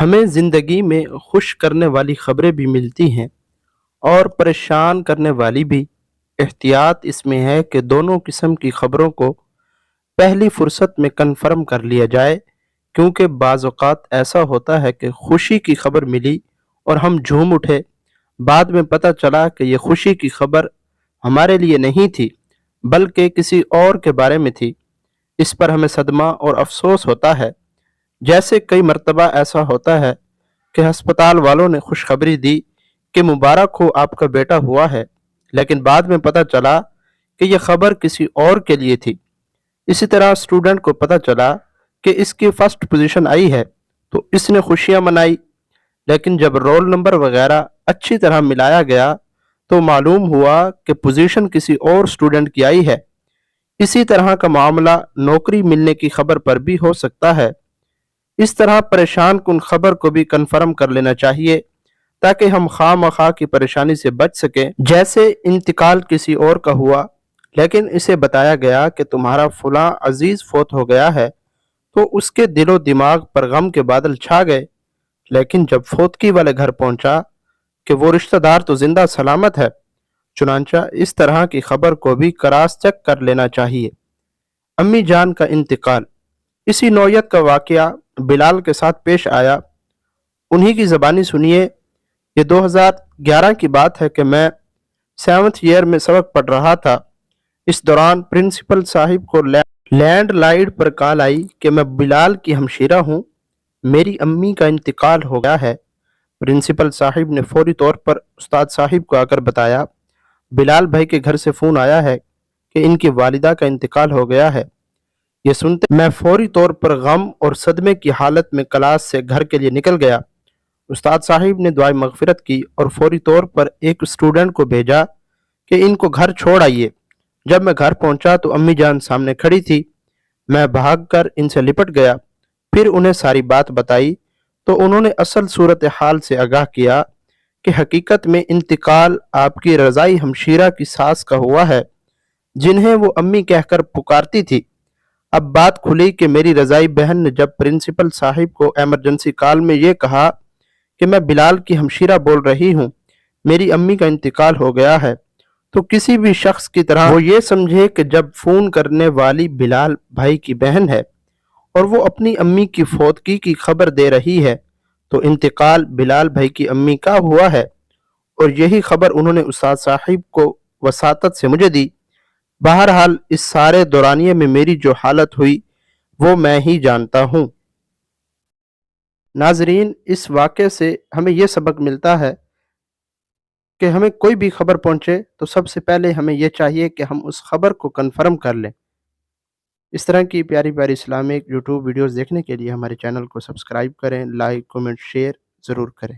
ہمیں زندگی میں خوش کرنے والی خبریں بھی ملتی ہیں اور پریشان کرنے والی بھی۔ احتیاط اس میں ہے کہ دونوں قسم کی خبروں کو پہلی فرصت میں کنفرم کر لیا جائے، کیونکہ بعض اوقات ایسا ہوتا ہے کہ خوشی کی خبر ملی اور ہم جھوم اٹھے، بعد میں پتہ چلا کہ یہ خوشی کی خبر ہمارے لیے نہیں تھی بلکہ کسی اور کے بارے میں تھی۔ اس پر ہمیں صدمہ اور افسوس ہوتا ہے۔ جیسے کئی مرتبہ ایسا ہوتا ہے کہ ہسپتال والوں نے خوشخبری دی کہ مبارک ہو آپ کا بیٹا ہوا ہے، لیکن بعد میں پتہ چلا کہ یہ خبر کسی اور کے لیے تھی۔ اسی طرح اسٹوڈنٹ کو پتہ چلا کہ اس کی فرسٹ پوزیشن آئی ہے تو اس نے خوشیاں منائی، لیکن جب رول نمبر وغیرہ اچھی طرح ملایا گیا تو معلوم ہوا کہ پوزیشن کسی اور اسٹوڈنٹ کی آئی ہے۔ اسی طرح کا معاملہ نوکری ملنے کی خبر پر بھی ہو سکتا ہے۔ اس طرح پریشان کن خبر کو بھی کنفرم کر لینا چاہیے تاکہ ہم خواہ مخواہ کی پریشانی سے بچ سکیں۔ جیسے انتقال کسی اور کا ہوا لیکن اسے بتایا گیا کہ تمہارا فلاں عزیز فوت ہو گیا ہے تو اس کے دل و دماغ پر غم کے بادل چھا گئے، لیکن جب فوتگی والے گھر پہنچا کہ وہ رشتہ دار تو زندہ سلامت ہے۔ چنانچہ اس طرح کی خبر کو بھی کراس چیک کر لینا چاہیے۔ امی جان کا انتقال، اسی نوعیت کا واقعہ بلال کے ساتھ پیش آیا۔ انہی کی زبانی سنیے۔ یہ 2011 کی بات ہے کہ میں 7th ایئر میں سبق پڑھ رہا تھا۔ اس دوران پرنسپل صاحب کو لینڈ لائن پر کال آئی کہ میں بلال کی ہمشیرہ ہوں، میری امی کا انتقال ہو گیا ہے۔ پرنسپل صاحب نے فوری طور پر استاد صاحب کو آ کر بتایا، بلال بھائی کے گھر سے فون آیا ہے کہ ان کی والدہ کا انتقال ہو گیا ہے۔ یہ سنتے میں فوری طور پر غم اور صدمے کی حالت میں کلاس سے گھر کے لیے نکل گیا۔ استاد صاحب نے دعائے مغفرت کی اور فوری طور پر ایک اسٹوڈنٹ کو بھیجا کہ ان کو گھر چھوڑ آئیے۔ جب میں گھر پہنچا تو امی جان سامنے کھڑی تھی۔ میں بھاگ کر ان سے لپٹ گیا، پھر انہیں ساری بات بتائی تو انہوں نے اصل صورتحال سے آگاہ کیا کہ حقیقت میں انتقال آپ کی رضائی ہمشیرہ کی ساس کا ہوا ہے، جنہیں وہ امی کہہ کر پکارتی تھی۔ اب بات کھلی کہ میری رضائی بہن نے جب پرنسپل صاحب کو ایمرجنسی کال میں یہ کہا کہ میں بلال کی ہمشیرہ بول رہی ہوں، میری امی کا انتقال ہو گیا ہے، تو کسی بھی شخص کی طرح وہ یہ سمجھے کہ جب فون کرنے والی بلال بھائی کی بہن ہے اور وہ اپنی امی کی فوتگی کی خبر دے رہی ہے تو انتقال بلال بھائی کی امی کا ہوا ہے، اور یہی خبر انہوں نے استاد صاحب کو وساطت سے مجھے دی۔ بہرحال اس سارے دورانیے میں میری جو حالت ہوئی وہ میں ہی جانتا ہوں۔ ناظرین، اس واقعے سے ہمیں یہ سبق ملتا ہے کہ ہمیں کوئی بھی خبر پہنچے تو سب سے پہلے ہمیں یہ چاہیے کہ ہم اس خبر کو کنفرم کر لیں۔ اس طرح کی پیاری پیاری اسلامک یوٹیوب ویڈیوز دیکھنے کے لیے ہمارے چینل کو سبسکرائب کریں، لائک، کمنٹ، شیئر ضرور کریں۔